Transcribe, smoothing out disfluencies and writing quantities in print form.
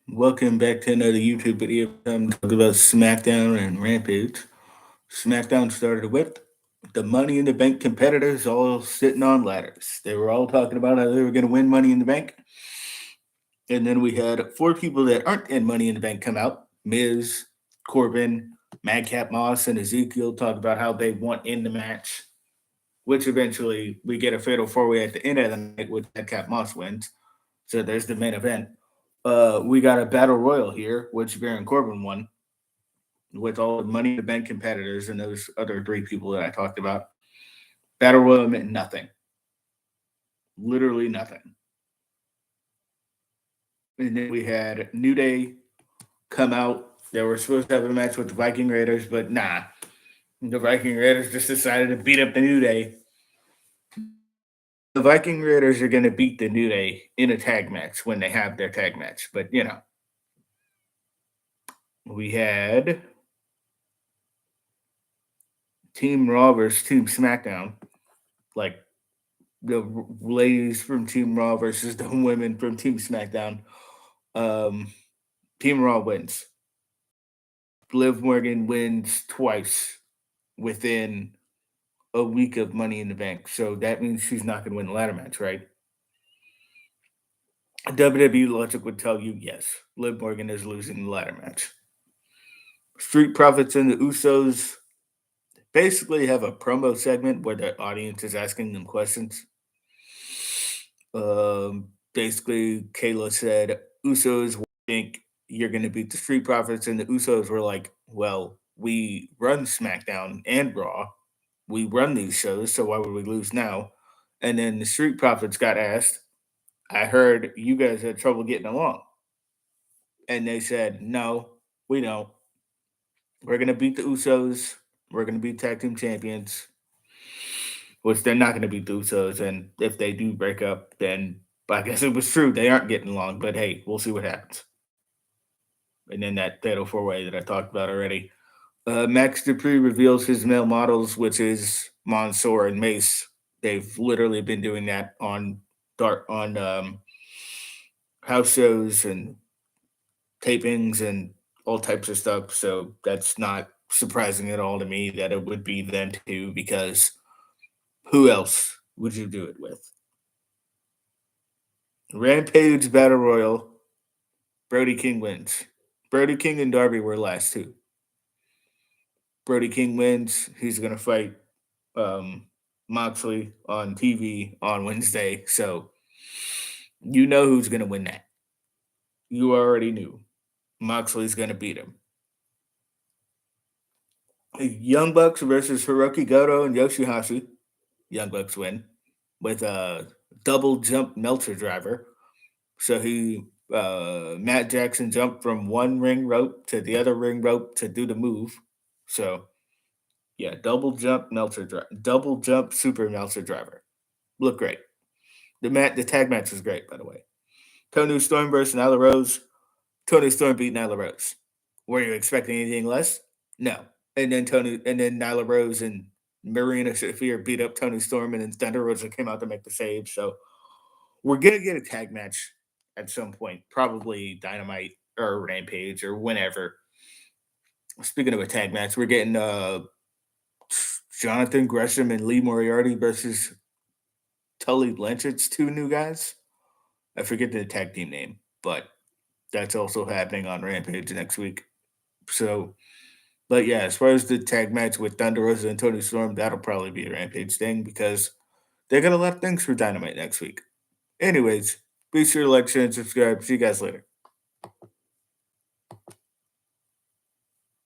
Welcome back to another YouTube video. I'm talking about SmackDown and Rampage. SmackDown started with the Money in the Bank competitors all sitting on ladders. They were all talking about how they were going to win Money in the Bank. And then we had four people that aren't in Money in the Bank come out. Miz, Corbin, Madcap Moss, and Ezekiel talk about how they want in the match, which eventually we get a fatal four-way at the end of the night, which Madcap Moss wins. So there's the main event. We got a battle royal here, which Baron Corbin won with all the Money in the Bank competitors and those other three people that I talked about. Battle royal meant nothing, literally nothing. And then we had New Day come out. They were supposed to have a match with the Viking Raiders, but nah. The Viking Raiders just decided to beat up the New Day. The Viking Raiders are going to beat the New Day in a tag match when they have their tag match. But, we had Team Raw versus Team SmackDown. Like the ladies from Team Raw versus the women from Team SmackDown. Team Raw wins. Liv Morgan wins twice within a week of Money in the Bank. So that means she's not going to win the ladder match, right? WWE logic would tell you yes, Liv Morgan is losing the ladder match. Street Profits and the Usos basically have a promo segment where the audience is asking them questions. Basically, Kayla said, Usos think you're going to beat the Street Profits. And the Usos were like, well, we run SmackDown and Raw. We run these shows, so why would we lose now? And then the Street Profits got asked, I heard you guys had trouble getting along. And they said, no, we don't. We're going to beat the Usos. We're going to be tag team champions, which they're not going to beat the Usos. And if they do break up, then I guess it was true. They aren't getting along, but hey, we'll see what happens. And then that fatal four-way that I talked about already. Max Dupree reveals his male models, which is Mansoor and Mace. They've literally been doing that on house shows and tapings and all types of stuff. So that's not surprising at all to me that it would be them too, because who else would you do it with? Rampage Battle Royal. Brody King wins. Brody King and Darby were last two. Brody King wins. He's going to fight Moxley on TV on Wednesday. So you know who's going to win that. You already knew. Moxley's going to beat him. Young Bucks versus Hiroki Goto and Yoshihashi. Young Bucks win with a double jump Meltzer driver. So Matt Jackson jumped from one ring rope to the other ring rope to do the move. So yeah, double jump super Meltzer driver. Look great. The tag match was great, by the way. Tony Storm versus Nyla Rose. Tony Storm beat Nyla Rose. Were you expecting anything less? No. And then Nyla Rose and Marina Shafir beat up Tony Storm, and then Thunder Rosa came out to make the save. So we're gonna get a tag match at some point, probably Dynamite or Rampage or whenever. Speaking of a tag match, we're getting Jonathan Gresham and Lee Moriarty versus Tully Blanchard's two new guys. I forget the tag team name, but that's also happening on Rampage next week. So, but yeah, as far as the tag match with Thunder Rosa and Tony Storm, that'll probably be a Rampage thing because they're gonna left things for Dynamite next week. Anyways, be sure to like, share, and subscribe. See you guys later.